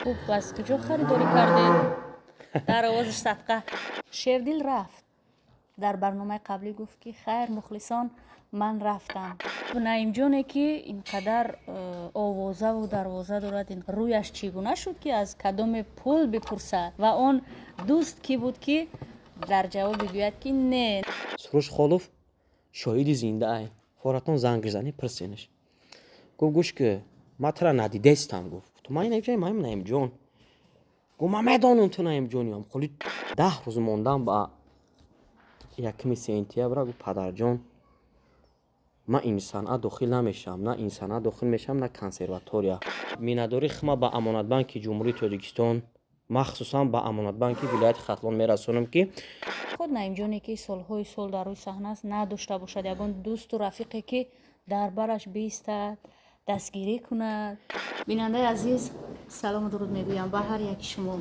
خوب از کجا خریداری کردید؟ در آوازش صدقه. شیردل رفت. در برنامه قبلی گفت که خیر مخلصان من رفتم. نعیم جونه که اینقدر آوازه و دروازه دارد، این رویش چگونه شد که از کدام پول بپرسد و اون دوست کی بود که در جواب بگوید که نه. سروش خالوف شاهدی زنده ای. فوراتون زنگ زنی پرسینش. گفت گوش که ما ترا ندیده استم. گفت تو من نمی‌جای من نعیم جون. گفت من میدانم تو نعیم جونیم. خالی 10 روز موندم با یکمی سنتیبر. گفت پدر جان من این صنعت داخل نمیشم، نه این صنعت داخل میشم نه کنسرواتوریا. مینداری خما با امانت بانک جمهوری تاجیکستان مخصوصا با امانت بانک ولایت ختلان میرسونم که خود نعیم جانی که سالهای سال در روی صحنه است نداشته باشد یگان دوست و رفیقی که در برش بیستد دستگیری کند. بیننده عزیز سلام و درود میگویم به هر یک شما.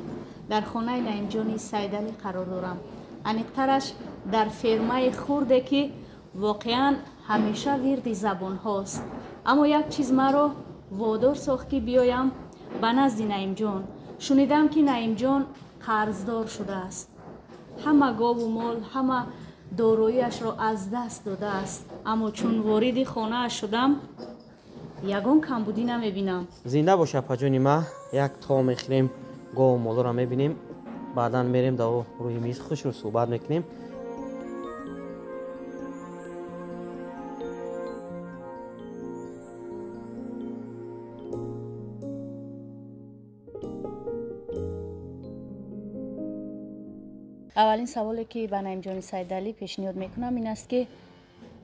در خانه نعیم جانی سیدعلی قرار دارم. انیقترش در فرمه خورده که واقعا همیشه ورد زبان هاست، اما یک چیز مرا وادار ساخت که بیایم به نزد نعیم جان. شنیدم که نعیم جان قرضدار شده است، همه گاو و مال همه داراییش را از دست داده است، اما چون وارد خانه اش شدم یگان کمبودی نمیبینم. زنده باشه پاجونی. ما یک تا میخریم گاو و مال را میبینیم، بعدا میریم دو روی میز خوش رو صحبت میکنیم. اولین سوالی که به نعیم جان سیدعلی پیشنهاد میکنم این است که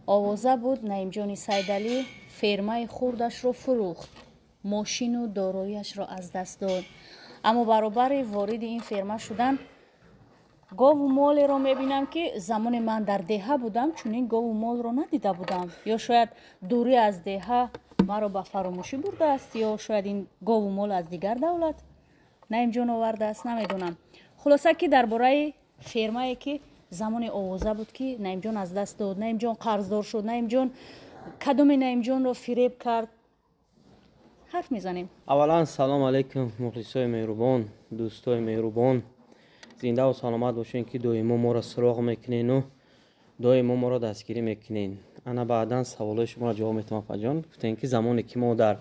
آوازه بود نعیم جان سیدعلی فرمه خوردش را فروخت، ماشین و داراییش را از دست داد، اما برابر وارد این فرمه شدن گاو و مال را میبینم که زمان من در دهه بودم چون این گاو و مال را ندیده بودم، یا شاید دوری از دهه مرا به فراموشی برده است، یا شاید این گاو و مال از دیگر دولت نعیم جان آورده است، نمیدونم. خلاصه که درباره فرمه که زمان آوازه بود که نعیم جان از دست داد، نعیم جان قرضدار شد، نعیم جان کدوم نعیم جان را فریب کرد حرف میزنیم. اولا سلام علیکم مخلصای مهربان، دوستای مهربان، زنده و سلامت باشین که دائما ما را سراغ میکنین و دائما ما را دستگیری میکنین. انا بعدا سوالای شما را جواب میتونم فجان. گفتین که زمانی که ما در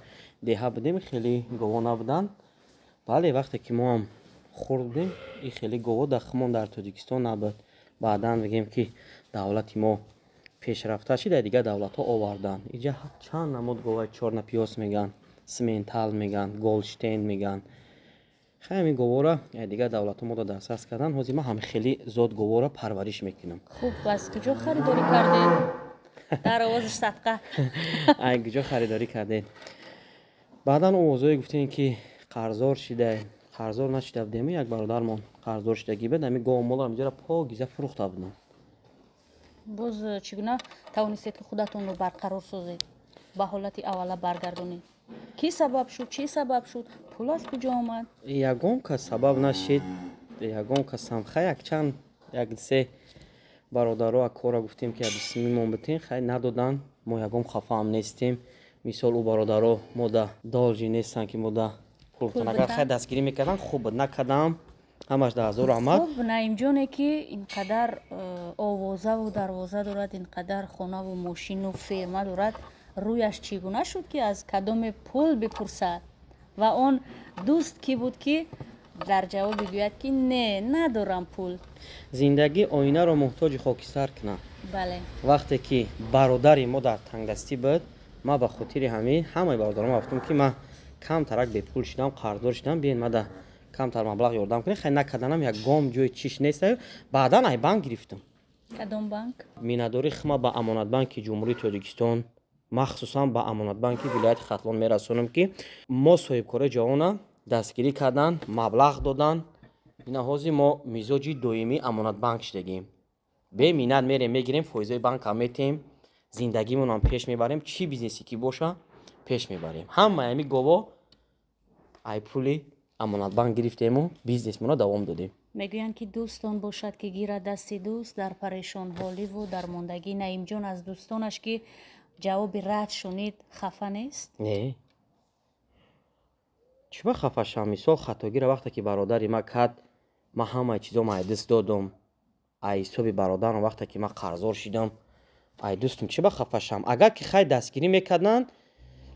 دهه بودیم خیلی گاوا نبودن. بله وقتی که ما هم خوردیم این خیلی گاوا دخمون در تاجیکستان نبود. بعدا میگیم که دولت ما پیشرفته شده دیگه دولت ها آوردن. اینجا چند نمود گاوا چارنا پیاس میگن، سمنتال میگن، گولشتین میگن. خیلی گاوا را دیگه دولت ما دسترس کردن. حاضر ما هم خیلی زود گاوا را پرورش میکنیم. خوب از کجا خریداری کردید؟ در آوازش صدقه. ای کجا خریداری کردید؟ بعدا اوضاعی گفتین که قرضدار شده، قرضدار نشده بودیم. یک برادرمون قرضدار شدگی بود، همین گاو مال را اینجا پاکیزه فروخته بودن. باز چگونه توانستید که خودتون رو برقرار سازید، به حالت اوله برگردونید؟ کی سبب شد؟ چی سبب شد؟ پول از کجا آمد؟ یگان که سبب نشد، یگان که سمخه یک چند یک سه برادرها کارا گفتیم که بسمیمون بتین خیلی ندادن. ما یگان خفه هم نیستیم. مثال او برادرها ما دا دالجی نیستن که ما دا پول اگر خیلی دستگیری میکردن خوب نکردم همش در هزار آمد. خب نعیم جانه که اینقدر آوازه و دروازه دارد، اینقدر خانه و ماشین و فرمه دارد، رویش چگونه شد که از کدام پول بپرسد و اون دوست کی بود که در جواب بگوید که نه ندارم پول؟ زندگی آینه را محتاج خاکستر کنه. بله. وقتی که برادری ما در تنگدستی بود، ما به خاطر همه برادرام گفتم که من کم ترک به پول شدم، قرضدار شدم، بیاین ما ده کم تر مبلغ یاردم کنین. خیلی نکردنم یک گام جوی چیش نیست. بعدا ای بانک گرفتم. کدام بانک؟ مینداری خما با امانت بانک جمهوری تاجیکستان مخصوصا با امانت بانک ولایت ختلان میرسونم که ما صاحبکار جوان دستگیری کردن، مبلغ دادن. اینا حاضر ما مزاجی دویمی امانت بانک شدگیم. به مینت میریم میگیریم فایزای بانک هم میتیم، زندگیمون هم پیش میبریم، چی بیزنسی که باشه پیش میبریم. همه همی گوا ای پولی امانت بانک گرفتیم و بیزنسمون دوام دادیم. میگویند که دوستان باشد که گیرد دست دوست در پریشان حالی و در ماندگی. نعیم جان از دوستانش که جواب رد شنید خفه نیست؟ نه чиба хафа шавам? Мисол хатогира вақте ки бародари ма кард, ман ҳамаи чизоам ай дӯст додам, ай ҳисоби бародарам вақте ки ман қарзор шидам, ай дӯстам чиба хафа шавам? Агар ки хай дастгирӣ мекарданд,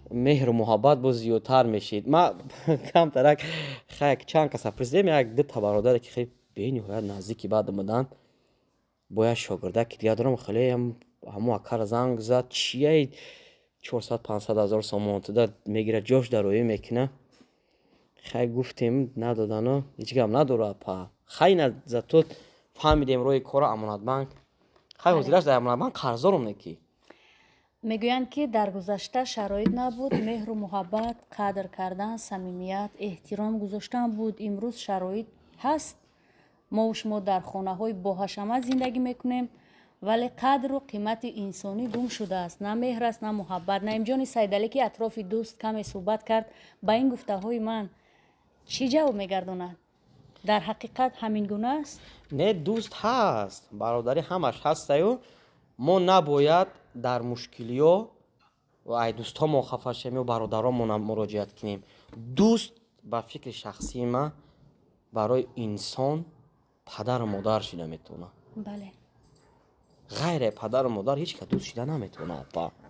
меҳру муҳаббат боз зиёдтар мешид. Ма камтарак хай чанд каса президем, як дута бародаре ки хеле бениҳоят наздики баъд омаданд, бо як шогирдаки дига дорам, хеле ҳамон акара занг зад, чияи 400-500 ҳазор сомон туда мегира, ҷош дароӣ мекуна. Хай гуфтем надодану ҳеҷ гап надорад па. Хай зато фаҳмидем роҳи кора амонатбанк. Хай ҳозираш дар амонатбанк қарздорам неки. мегӯянд ки дар гузашта шароит набуд, меҳру муҳаббат, қадр кардан, самимият, эҳтиром гузоштан буд. имрӯз шароит ҳаст. мову шумо дар хонаҳои боҳашамат зиндагӣ мекунем, вале қадру қимати инсонӣ гум шудааст. На меҳр аст, на муҳаббат. Наимҷони Сайдалӣ ки атрофи дӯст каме суҳбат кард, ба ин гуфтаҳои ман чӣ ҷавоб мегардонад? дар ҳақиқат ҳамин гуна аст? Не, дӯст ҳаст, бародарӣ ҳамаш ҳастаю. Мо набояд дар мушкилиҳо ай дӯстҳомо хафа шавем ё бародаронмонам муроҷиат кунем. Дӯст ба фикри шахсии ман барои инсон падару модар шуда метавонад. бале. ғайре падару модар ҳеҷ кас дӯст шуда наметавонад.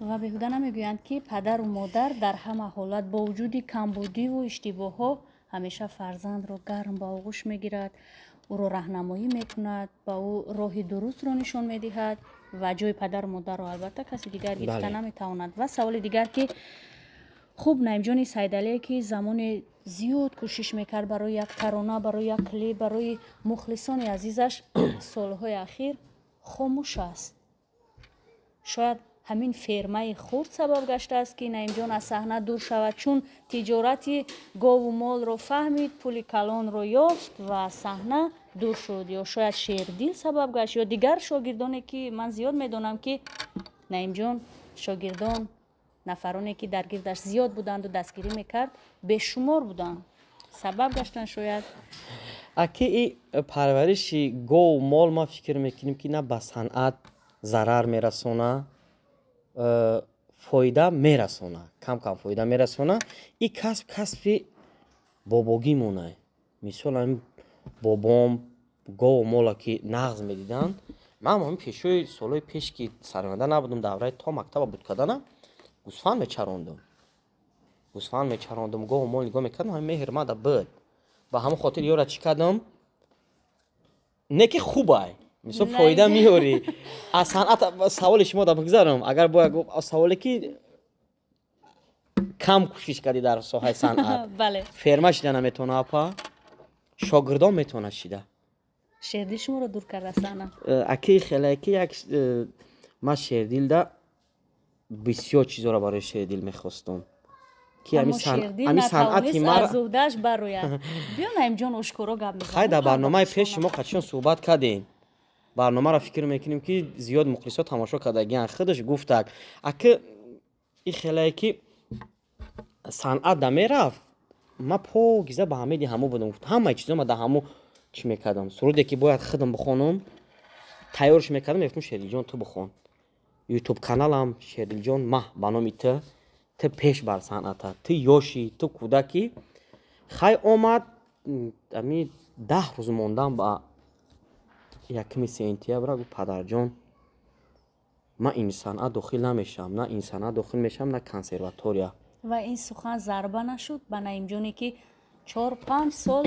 ва беҳуда намегӯянд ки падару модар дар ҳама ҳолат бо вуҷуди камбудиву иштибоҳҳо ҳамеша фарзандро гарм ба оғӯш мегирад, ӯро раҳнамоӣ мекунад, ба ӯ роҳи дурустро нишон медиҳад ва ҷои падару модарро албатта каси дигар гирифта наметавонад. ва саволи дигар ки хуб Наимҷони Сайдалие ки замоне зиёд кӯшиш мекард барои як тарона, барои як клип, барои мухлисони азизаш, солҳои ахир хомӯш аст. шояд ҳамин фермаи хурд сабаб гаштааст ки Наимҷон аз саҳна дур шавад, чун тиҷорати гову молро фаҳмид, пули калонро ёфт ва аз саҳна дур шуд. ё шояд шердил сабаб гашт, ё дигар шогирдоне ки ман зиёд медонам ки Наимҷон шогирдон, нафароне ки дар гирдаш зиёд буданду дастгирӣ мекард, бешумор буданд. Сабаб гаштанд шояд. Аки и парвариши гов мол ма фикр мекунем ки на ба санъат зарар мерасона, фоида мерасона, кам фоида мерасона. И касб касби бобогӣ монай. Мисол ҳамин бобом гов мола ки нағз медиданд. Ман ҳамин пешои солҳои пеш ки сароянда набудам, давраи то мактаба буд кардана, гӯсфанд мечарондум, гов мол нигоҳ мекардам, ҳамин меҳр мада буд. Ба ҳамон хотир ёра чӣ кардам? Не ки хубай, мисол фоида меёрӣ. Аз санъат саволи шумо да бигзарам. Агар бояд гуфт саволе ки кам кӯшиш кардӣ дар соҳаи санъат. бале. Ферма шида наметавонад апа, шогирдон метавонад шида. шердил шуморо дур карда саҳна. Аки хелаки як ман шердилда бисёр чизоро барои шердил мехостам. Ки ҳамин санъати мара зудаш барояд. Биё Наимҷон ошкоро гап мезанем. хай дар барномаи пеш шумо қачон суҳбат кардем. барномаро фикр мекунем ки зиёд мухлисо тамошо кардагианд. худаш гуфтак аки и хелае ки санъат да мерафт, ма покиза ба ҳамиди ҳамо будам. гуфт ҳамаи чизома да ҳамо чӣ мекардам. суруде ки бояд худам бихонам, тайёрш мекардам, мегуфтам Шердилҷон ту бихон. ютуб каналам Шердилҷон маҳ ба номи ту пеш бар санъата, ту ёшӣ, ту кӯдаки. хай омад ами 10 рӯз мондан ба 1 сентябр гуфт падарҷон ман ин санъат дохил намешавам, на ин санъат дохил мешавам, на консерватория. ва ин сухан зарба нашуд ба Наимҷоне ки 4-5 сол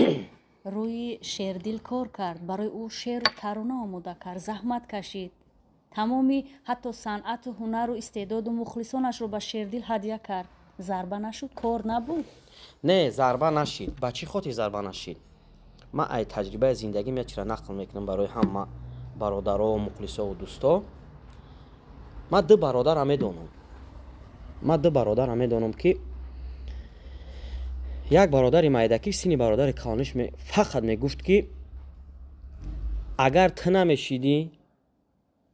рӯи шердил кор кард, барои ӯ шеъру тарона омода кард, заҳмат кашид, тамоми ҳатто санъату ҳунару истеъдоду мухлисонашро ба шердил ҳадя кард. зарба нашуд, кор набуд. Не, зарба нашид. Ба чӣ хотир зарба нашид? ман ай таҷрибаи зиндагим якчира нақл мекунам барои ҳама бародаро, мухлисову дӯсто. ман ду бародарам медонам ки як бародари майдаки синни бародари калониш фақат мегуфт ки агар ту намешидӣ,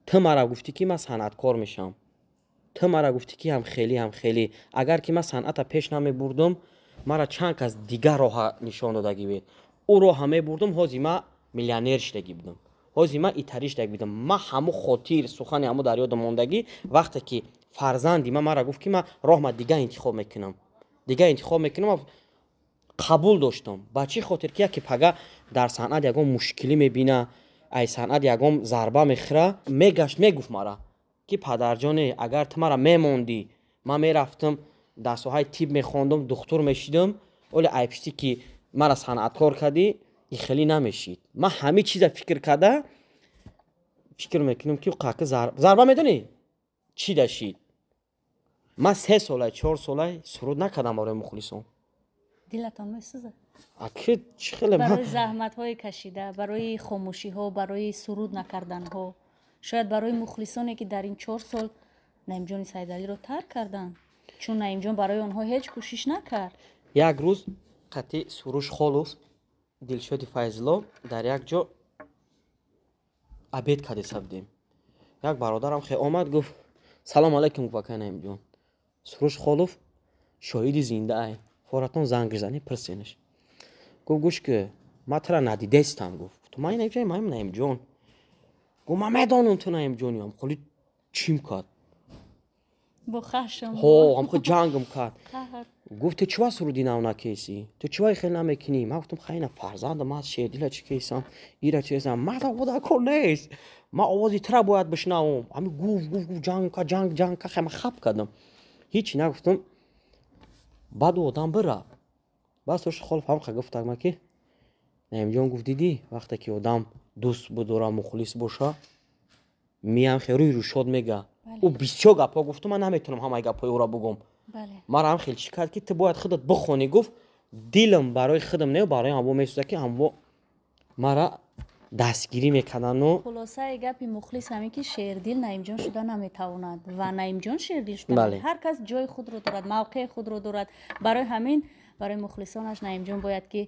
ту мара гуфтӣ ки ман санъаткор мешавам, ту мара гуфтӣ ки ҳамхелӣ, агар ки ман санъата пеш намебурдам, мара чанд кас дигар роҳа нишон додагӣ буд. ӯ роҳа мебурдам, ҳозир ман миллионер шидагӣ будам, ҳозир ман итарӣ шидагӣ будам. ман ҳамо хотир сухани ҳамо дар ёдам мондагӣ, вақте ки фарзанди ман мара гуфт ки ман роҳ ма дигар интихоб мекунам. қабул доштам. Ба чӣ хотир ки яке пага дар санъат ягон мушкилӣ мебина, ай санъат ягон зарба мехӯра, мегашт мегуфт мара ки падарҷоне, агар ту мара мемондӣ, ман мерафтам дар соҳаи тиб мехондум, духтур мешидам, оле айбишти ки мара санъаткор кардӣ, ин хеле намешид. Ман ҳами чиза фикр карда фикр мекунам ки қака зарба медонӣ чӣ дашид. Ман 3 солаи 4 солаи суруд накардам барои мухлисон. дилатон месӯзад аки чӣ хеле барои заҳматҳое кашида, барои хомӯшиҳо, барои суруд накарданҳо, шояд барои мухлисоне ки дар ин 4 сол Наимҷони Сайдалиро тарк карданд, чун Наимҷон барои онҳо ҳеҷ кӯшиш накард. як рӯз қати Суруш Холов, Дилшоди Файзло дар як ҷо абед кардеса будем. Як бародарам хе омад гуфт салом алайкум, гуфт акай Наимҷон. Суруш Холов шоҳиди зинда ай, форатон занг занӣ пирсенаш. Гуфт гӯш ки ман тара надидестам. Гуфт ту ман Наимҷон, ман Наимҷон. Гуфт ман медонам ту Наимҷониам, холи чим кард? Бо хашм ҳамхо ҷангм кард. Гуфт ту чива суруди нав накеси? Ту чиваи хел намекунӣ? Ман гуфтам хайна фарзандам аст, Шердила чӣ кесам, ира чӣ кесам. Ман одакор нест. Ман овози тура бояд бишнавам. Ами гуфт ҷанг кард, ҷанг кард. Ман хаб кардам. ҳичи нагуфтам. баъд одам бирафт. баъд Суруш Холов ҳамқа гуфтак ма ки Наимҷон гуфт дидӣ вақте ки одам дӯст бидора, мухлис боша, миям хе рӯи рӯшод мега. ӯ бисёр гапҳо гуфту, ман наметавонам ҳамаи гапҳои ӯро бигӯм. Мара ҳам хел чӣ кард ки ту бояд худат бихонӣ. Гуфт дилам барои худам не, барои ҳамво месӯзад ки ҳамво мара дастгирӣ мекардану. хулосаи гапи мухлис ҳаме ки Шердил Наимҷон шуда наметавонад ва Наимҷон Шердил шуда. Ҳар кас ҷои худро дорад, мавқеи худро дорад. Барои ҳамин барои мухлисонаш Наимҷон бояд ки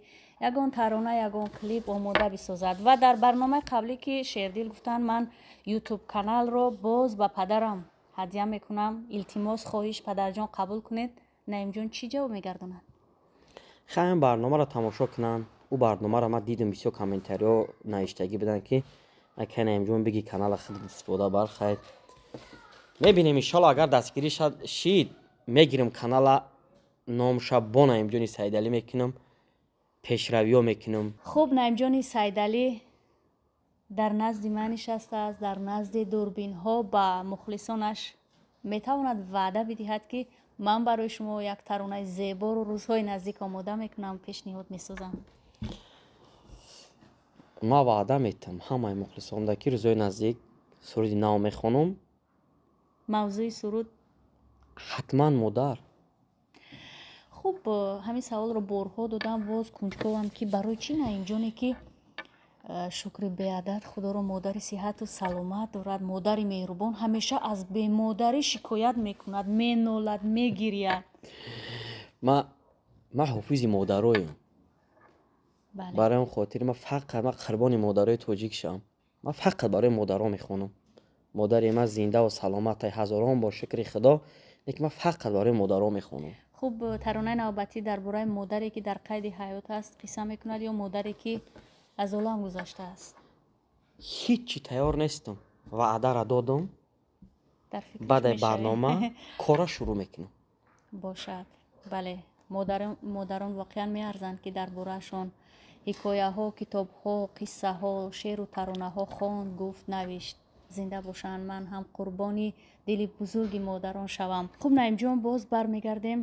ягон тарона, ягон клип омода бисозад. Ва дар барномаи қаблӣ ки Шердил гуфтанд ман YouTube каналро боз ба падарам ҳадя мекунам, илтимос хоҳиш падарҷон қабул кунед, Наимҷон чӣ ҷавоб мегардонад? Хаем барномаро тамошо кунанд. ӯ барномаро ман дидам бисёр комментариҳо навиштагӣ буданд ки акай Наимҷон биги канала худат истифода бар. хайр мебинем иншалло агар дастгирӣ шид мегирам канала номша бо Наимҷони Сайдалӣ мекунам, пешравиҳо мекунам. хуб, Наимҷони Сайдалӣ дар назди ман нишастааст, дар назди дурбинҳо ба мухлисонаш метавонад ваъда бидиҳад ки ман барои шумо як таронаи зебору рӯзҳои наздик омода мекунам, пешниҳод месозам. ман ваъда метам ҳамаи мухлисонда ки рӯзҳои наздик суруди нав мехонам. мавзӯи суруд ҳатман модар. хуб, ҳамин саволро борҳо додам, боз кунҷковам ки барои чӣ Наимҷоне ки шукри беадад худоро модари сиҳату саломат дорад, модари меҳрубон, ҳамеша аз бемодарӣ шикоят мекунад, менолад, мегиряд. ман ҳофизи модароям. барои он хотир ман қурбони модарои тоҷик шавам. ман фақат барои модаро мехонам. модари ман зиндаву саломатай ҳазорон бор шукри худо, лекин ман фақат барои модаро мехонам. хуб, таронаи навбатӣ дар бораи модаре ки дар қайди ҳаёт аст қисса мекунад ё модаре ки аз олам гузаштааст? ҳичи тайёр нестам. ваъдара додам. дар фикраш баъди мешавӣ? барнома кора шурӯъ мекунам. бошад. бале, модарон воқеан меарзанд ки дар бораашон ҳикояҳо, китобҳо, қиссаҳо, шеъру таронаҳо хонд, гуфт, навишт. зинда бошанд. ман ҳам қурбони дили бузурги модарон шавам. хуб, Наимҷон, боз бармегардем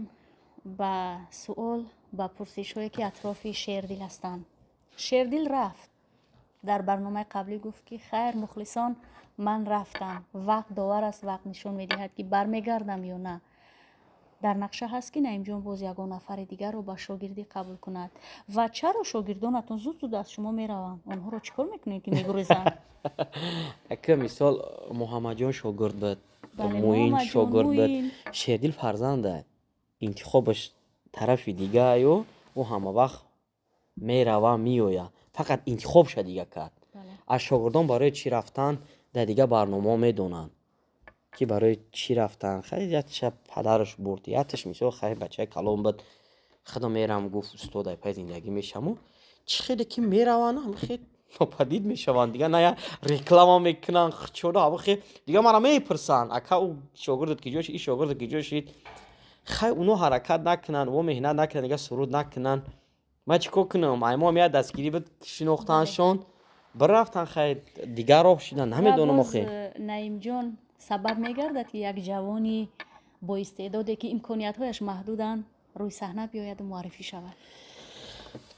ба суол, ба пурсишҳое ки атрофи Шердил ҳастанд. Шердил рафт. дар барномаи қаблӣ гуфт ки хайр мухлисон, ман рафтам, вақт довар аст, вақт нишон медиҳад ки бармегардам ё на. дар нақша ҳаст ки Наимҷон боз ягон нафари дигарро ба шогирдӣ қабул кунад. ва чаро шогирдонатон зуд аз шумо мераванд? онҳоро чӣ кор мекунед ки мегурезанд? ака мисол Муҳаммадҷон шогирд буд, Муин шогирд буд. Шердил фарзанда интихобаш тарафи дигааю, ӯ ҳама вақт мерава меоя. фақат интихобша дига кард. аз шогирдон барои чӣ рафтан дар дига барномаҳо медонанд ки барои чӣ рафтан. хай ятша падараш бурд, яташ мисол хай бачаи калон буд, худо мерам гуфт устод ай пай зиндагӣ мешавам. чӣ хеле ки мераванд ҳамхел нопадид мешаванд. дига на я реклама мекунанд, чора ҳамхел дига мара мепирсанд ака ӯ шогирдат ки ҷо шид, ин шогирдат ки ҷо шид. хай уно ҳаракат накунанд, во меҳнат накунанд, дига суруд накунанд. ма чӣ кор кунам аймо меяд дастгирӣ бид шинохтаншон бирафтан хай дигар роҳ шидан намедонам охе. наимҷон сабаб мегардад ки як ҷавони боистеъдоде ки имкониятҳояш маҳдуданд рӯи саҳна биёяду муаррифӣ шавад.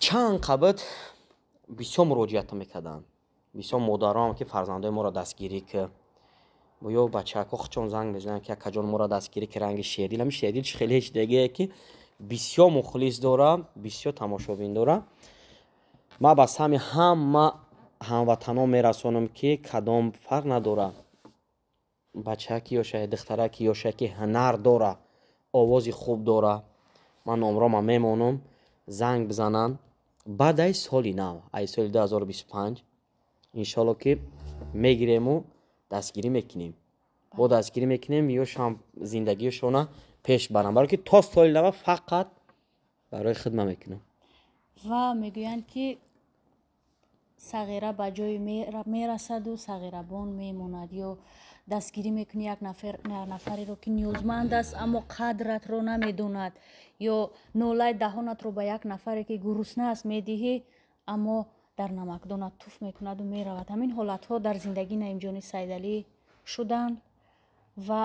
чанд қабат бисёр муроҷиат мекарданд бисёр модарам ки фарзандои моро дастгирӣ ки ё бачаҳо хучон занг мезананд ки якаҷон моро дастгирӣ ки ранги шердил ами шердил чи хеле ҳеҷ дегае ки бисёр мухлис дора бисёр тамошобин дора. ма ба сами ҳама ҳамватанон мерасонам ки кадом фарқ надора бачаки ёшае духтараки ёшае ки ҳунар дора овози хуб дора ман номрома мемонам занг бизананд баъд ай соли нав ай соли 2025 иншоалло ки мегирему дастгирӣ мекунем бо дастгирӣ мекунем ёшам зиндагиёшона пеш барам барои ки то соли нав фақат барои хидмат мекунам. ва мегӯянд ки сағира ба ҷое мерасаду сағирабон мемонад ё дастгирӣ мекунӣ як нафареро ки ниёзманд аст аммо қадратро намедонад ё нолаи даҳонатро ба як нафаре ки гурусна аст медиҳӣ аммо дар намакдонат туф мекунаду меравад. ҳамин ҳолатҳо дар зиндагии Наимҷони Сайдалӣ шуданд ва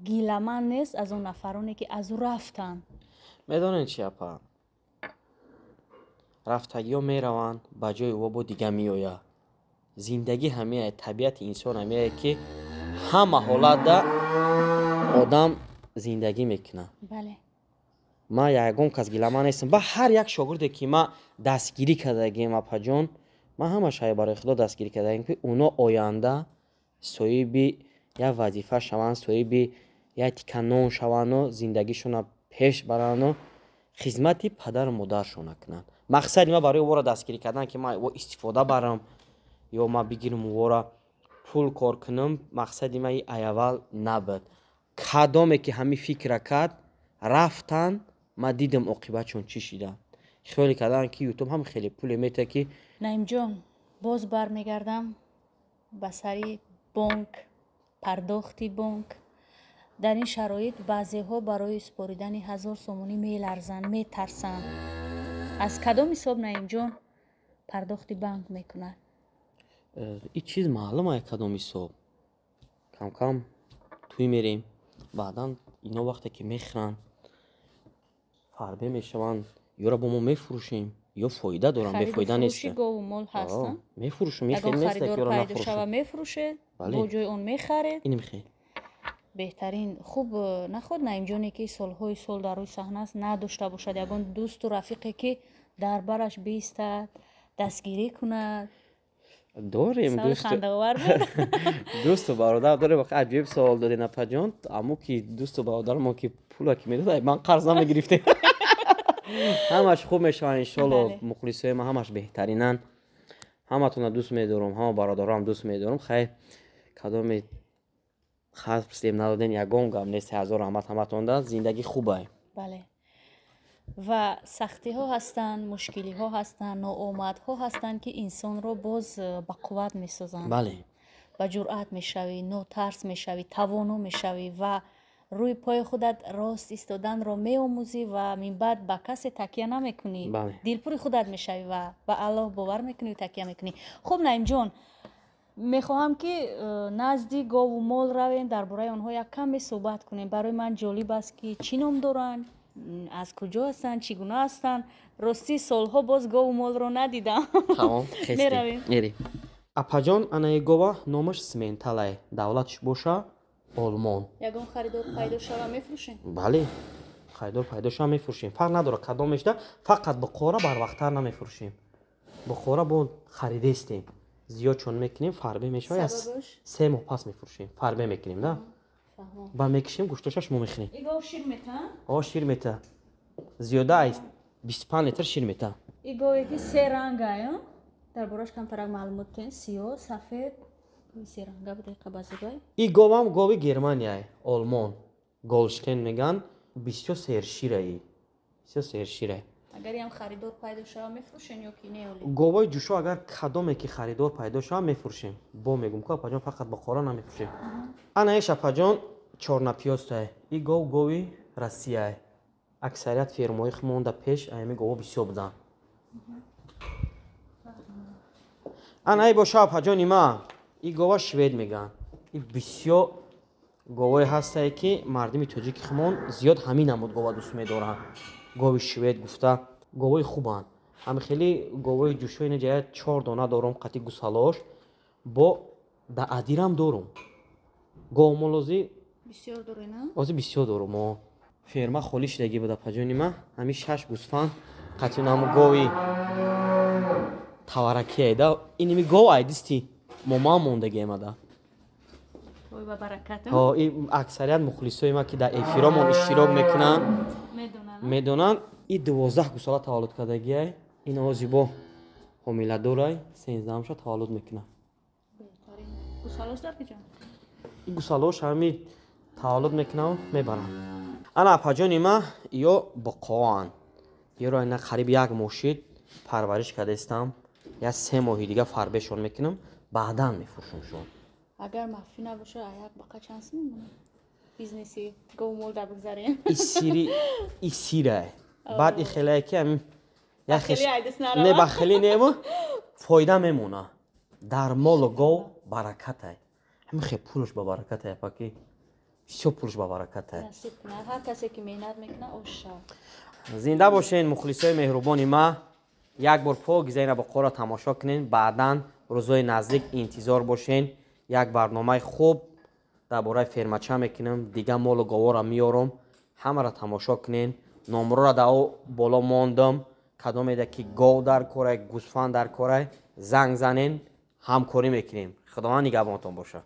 гиламанд нест аз он нафароне ки аз ӯ рафтанд. медонед чи апа рафтагиҳо мераванд ба ҷои ӯ бо дига меояд. зиндагӣ ҳамеяе табиати инсон ҳамеяе ки ҳама ҳолатда одам зиндагӣ мекунад. бале ман ягон кас гиламан нестам ба ҳар як шогирде ки ма дастгирӣ кардагем апаҷон ман ҳамаша барои худо дастгирӣ кардагем ки оно оянда соҳиби як вазифа шаванд соҳиби як тикка нон шаванду зиндагишона пеш баранду хизмати падару модаршона кунанд. мақсади ма барои ӯро дастгирӣ кардан ки ман ӯро истифода барам ё ман бигирам ӯро пул кор кунам мақсади ма айавал набуд. кадоме ки ҳамин фикра кард рафтан ма дидам оқибатшон чӣ шиданд. хиёле карданд ки ютуб ҳам хеле пуле метавад ки наимҷон боз бармегардам ба сари бонк пардохти бонк. дар ин шароит баъзеҳо барои споридани 1000 сомонӣ меларзанд метарсанд. аз кадом ҳисоб Наимҷон пардохти банк мекунад? ин чиз маълум ай кадом ҳисоб кам кам тӯй мерем баъдан ино вақте ки мехӯранд фарбе мешаванд ёро бо мо мефурӯшем ё фоида дорам бефоида нест гову мол ҳастанд мефурӯшем ягон харидор пайдо шава мефурӯшед бо ҷои он мехаред ин мехе беҳтарин. хуб наход Наимҷоне ки солҳои сол дар рӯи саҳна аст надошта бошад ягон дӯсту рафиқе ки дар бараш бистад дастгирӣ кунад? дорем дӯсту бародар дорем. аҷиб савол додед апаҷон аммо ки дӯсту бародармо ки пула ки медодад ман қарз намегирифтем. ҳамаш хуб мешаванд иншоалло. мухлисои ман ҳамаш беҳтаринанд. ҳаматонро дӯст медорам ҳама бародарам дӯст медорам. хайр кадоме хасбем надодем ягон гап нест. ҳазор раҳмат ҳаматонда. зиндагӣ хубай. бале ва сахтиҳо ҳастанд мушкилиҳо ҳастанд ноомадҳо ҳастанд ки инсонро боз ба қувват месозанд. бале ба ҷуръат мешавӣ нотарс мешавӣ тавоно мешавӣ ва рӯи пои худат рост истоданро меомӯзӣ ва минбаъд ба касе такя намекунӣ. дилпури худат мешавӣ ва ба аллоҳ бовар мекунӣ такя мекунӣ. хуб Наимҷон мехоҳам ки назди гову мол равем дар бораи онҳо як каме суҳбат кунем. барои ман ҷолиб аст ки чӣ ном доранд аз куҷо ҳастанд чӣ гуна ҳастанд. ростӣ солҳо боз гову молро надидам. меравем апаҷон анаи гова номаш Сименталай давлатш боша олмон. ягон харидор пайдо шава мефурӯшем? бале харидор пайдо шава мефурӯшем. фарқ надорад кадомешда фақат буқора барвақттар намефурӯшем. буқора бо харидестем зиёд чон мекунем фарбе мешавад 3 моҳ пас мефурӯшем. фарбе мекунем да ба мекишем гӯшташа шумо мехӯрем. игов шир мета шир мета зиёда ай 25 литр шир мета. игове ки се ранга дар бораш камтарак маълумот тен сиёҳ сафед се ранга будеқа базигай. и говам гови Германия олмон Голштейн меган бисёр серширае бисёр серширае. агар ям харидор пайдо шава мефурӯшем ё ки не оли? говои ҷӯшо агар кадоме ки харидор пайдо шава мефурӯшем. бо мегум ку апаҷон фақат ба қора намефурӯшем. анаеш апаҷон чорнапиёстай и гови Россияе. аксарият фермои хумонда пеш ами гово бисёр буданд. ана ай боша паҷони ма и гова швед меган и бисёр говое ҳастае ки мардуми тоҷики хумон зиёд ҳамин намуд гова дӯст медоранд гови швед гуфта говои хубанд ҳами хеле говои ҷӯшои ҷая 4 дона дорум қати гусалош бо даъдирам дорум говмолози бисёр дорена ози бисёр дорум ферма холӣ шудагӣ буда паҷони ма ҳами 6 гусфанд қати наму гови таваракиайда иними гов айдисти моман мондагиемада ой ба баракат и аксарият мухлисои ма ки дар эфиромон иштирок мекунанд медонанд и 12 гусала таваллуд кардагиай ин ози бо ҳомиладорай 13-амша таваллуд мекунад гусалош дар киҷа и гусалош ҳами таваллуд мекунам мебарам ана паҷони ма ё боқоан ёро ина қариб 1 мошид парвариш кардастам я 3 моҳи дига фарбешон мекунам баъдан мефурӯшумшон агар маъфӣ набоша аяк бақа чанс мемонад бизнеси говмолда бигзарем и сирай баъд и хелае ки ҳами хеле айдис нарава не ба хеле немо фоида мемона дар молу гов баракатай ҳами хе пулуш ба баракатай паки бисёр пулуш ба баракатай насиб кунад ҳар касе ки меҳнат мекунад оша зинда бошен мухлисои меҳрубони ма як бор погиза ина боқоро тамошо кунен баъдан рӯзои наздик интизор бошен як барномаи хуб дар бораи фермача мекунам дига молу говора меёрам ҳамаро тамошо кунен номрора дар боло мондам кадомеда ки гов дар корай гӯсфанд дар корай занг занен ҳамкорӣ мекунем худованд нигаҳбонтон бошад